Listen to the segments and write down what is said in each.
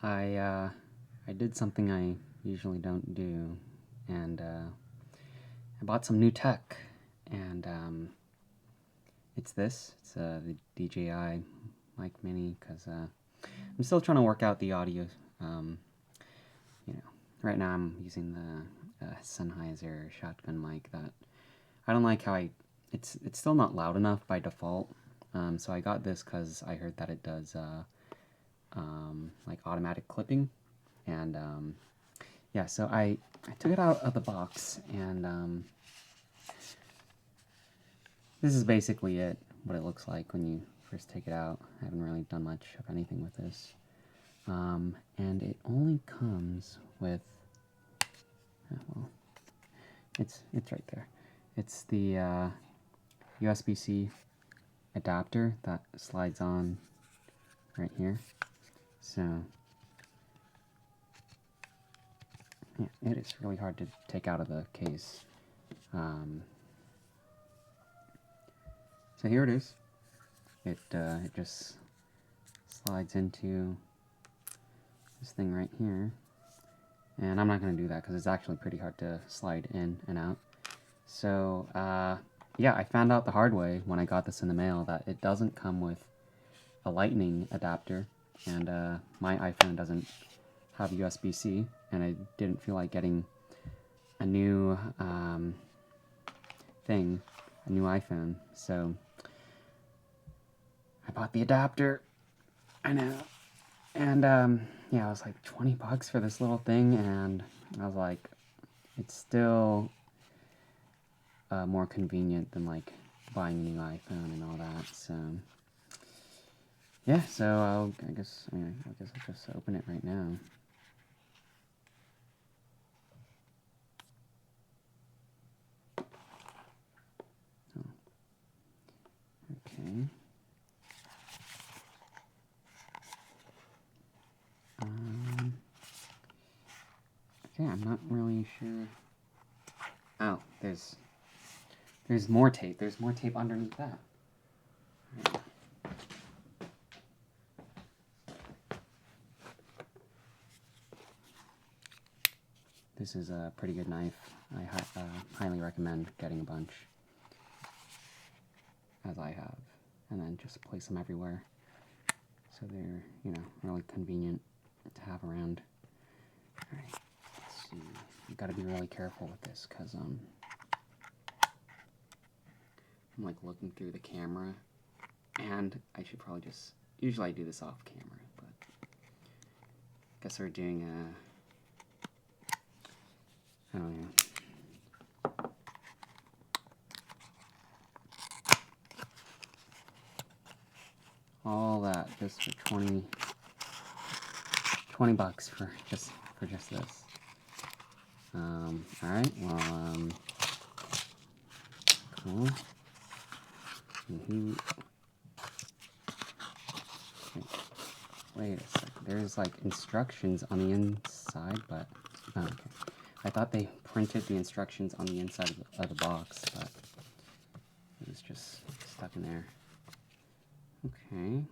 I did something I usually don't do, and I bought some new tech, and it's this. It's the DJI mic mini, because I'm still trying to work out the audio. You know, right now I'm using the Sennheiser shotgun mic that I don't like how it's still not loud enough by default. So I got this because I heard that it does like automatic clipping, and yeah, so I took it out of the box, and this is basically what it looks like when you first take it out. I haven't really done much of anything with this, and it only comes with, well, it's right there. It's the USB-C adapter that slides on right here. So yeah, it is really hard to take out of the case. So here it is. It just slides into this thing right here. And I'm not going to do that because it's actually pretty hard to slide in and out. So yeah, I found out the hard way when I got this in the mail that it doesn't come with a lightning adapter, and my iPhone doesn't have USB-C, and I didn't feel like getting a new a new iPhone, so I bought the adapter. I know. And yeah, it was like 20 bucks for this little thing, and I was like, it's still more convenient than like buying a new iPhone and all that. So yeah, so I guess I'll just open it right now. Oh. Okay. Okay, I'm not really sure. Oh, there's more tape. There's more tape underneath that. This is a pretty good knife. I highly recommend getting a bunch, as I have, and then just place them everywhere, so they're, you know, really convenient to have around. All right, let's see. You got to be really careful with this, because I'm like looking through the camera, and I should probably just, usually I do this off camera, but I guess we're doing I don't know. All that just for 20 bucks for just this. Alright, well, cool. Wait a second. There's like instructions on the inside, but oh, okay. I thought they printed the instructions on the inside of the box, but it was just stuck in there. Okay.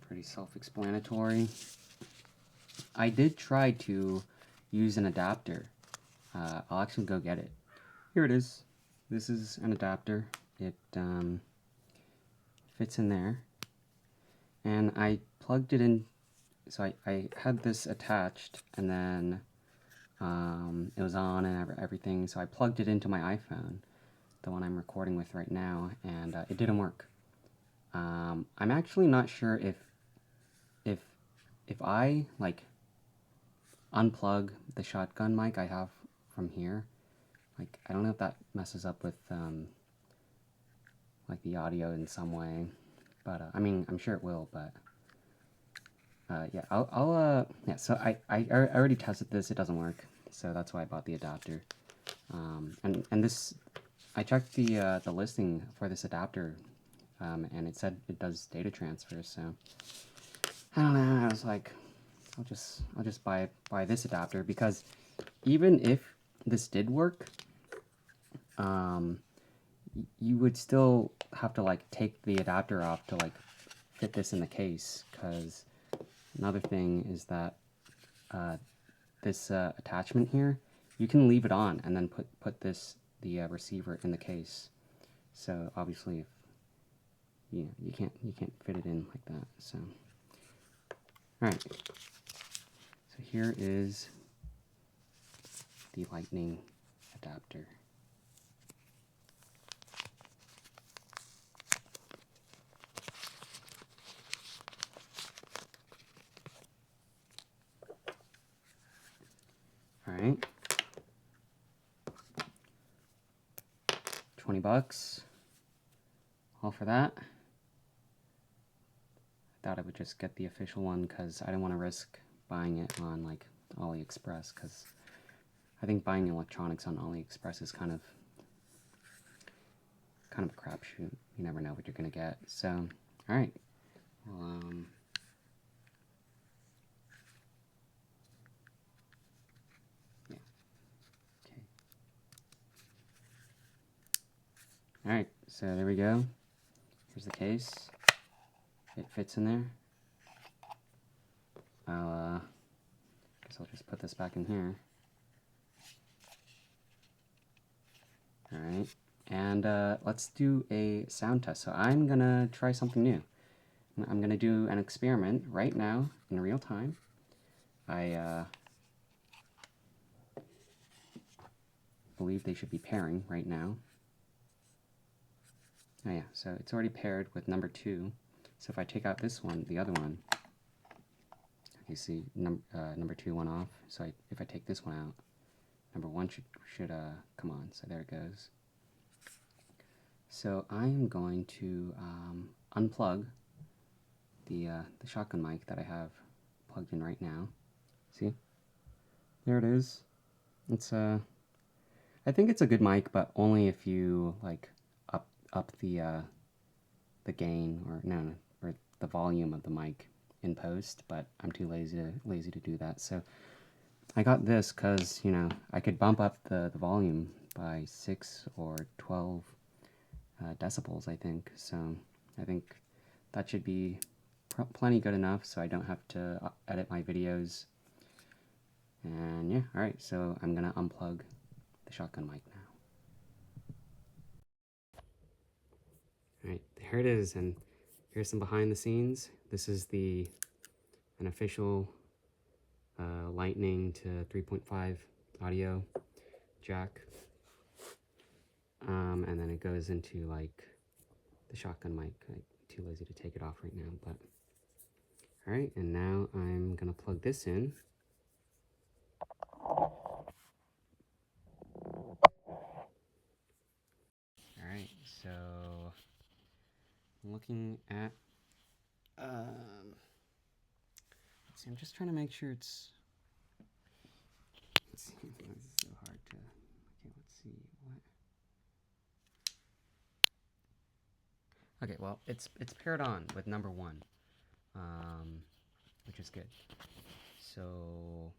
Pretty self-explanatory. I did try to use an adapter. I'll actually go get it. Here it is. This is an adapter. It fits in there. And I plugged it in. So I had this attached, and then it was on and everything. So I plugged it into my iPhone, the one I'm recording with right now, and it didn't work. I'm actually not sure if I like unplug the shotgun mic I have from here, like I don't know if that messes up with like the audio in some way, but I mean, I'm sure it will, but yeah, yeah, so I already tested this. It doesn't work, so that's why I bought the adapter. And this, I checked the listing for this adapter, and it said it does data transfer, so I don't know. I was like, I'll just buy this adapter, because even if this did work, you would still have to like take the adapter off to like fit this in the case, because another thing is that this attachment here, you can leave it on and then put the receiver in the case. So obviously, if you can't fit it in like that. So all right. So here is the lightning adapter. All right. $20, all for that. I thought I would just get the official one because I didn't want to risk buying it on like AliExpress, because I think buying electronics on AliExpress is kind of a crapshoot. You never know what you're gonna get. So, all right. Well, yeah. Okay. All right. So there we go. Here's the case. It fits in there. Guess I'll just put this back in here. All right. And let's do a sound test. So I'm gonna try something new. I'm gonna do an experiment right now in real time. I believe they should be pairing right now. Oh yeah, so it's already paired with number 2. So if I take out this one, the other one, you see number 2 went off. So if I take this one out, number 1 should come on. So there it goes. So I'm going to unplug the shotgun mic that I have plugged in right now. See, there it is. It's I think it's a good mic, but only if you like up the gain or the volume of the mic in post. But I'm too lazy to do that. So I got this because I could bump up the volume by 6 or 12 decibels, I think. So I think that should be plenty good enough, so I don't have to edit my videos. And yeah, all right. So I'm gonna unplug the shotgun mic now. All right, there it is, and here's some behind the scenes. This is an official Lightning to 3.5 audio jack, and then it goes into like the shotgun mic. I'm too lazy to take it off right now, but all right. And now I'm gonna plug this in. All right, so I'm looking at, let's see, I'm just trying to make sure it's, let's see, this is so hard to, okay, let's see, what? Okay, well, it's paired on with number 1, which is good. So,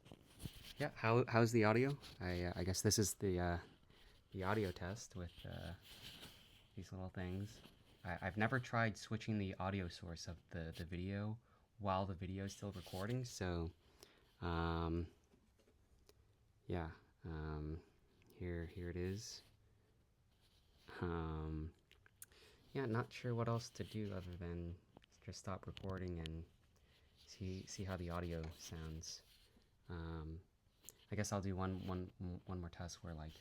yeah, how's the audio? I guess this is the audio test with these little things. I've never tried switching the audio source of the video while the video is still recording, so yeah, here it is. Yeah, not sure what else to do other than just stop recording and see how the audio sounds. I guess I'll do one more test where, like,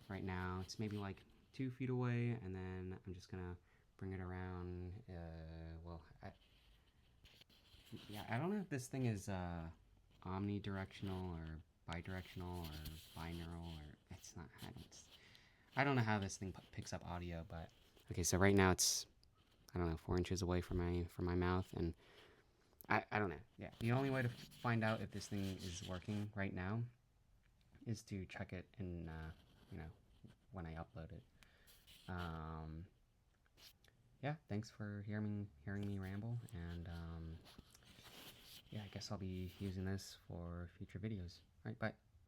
right now it's maybe like 2 feet away, and then I'm just gonna bring it around. Well, I don't know if this thing is omnidirectional or bidirectional or binaural, or it's not. I don't know how this thing picks up audio, but okay. So right now it's, I don't know, 4 inches away from my mouth, and I don't know. Yeah, the only way to find out if this thing is working right now is to check it in when I upload it. Yeah, thanks for hearing me ramble, and yeah, I guess I'll be using this for future videos. All right, bye.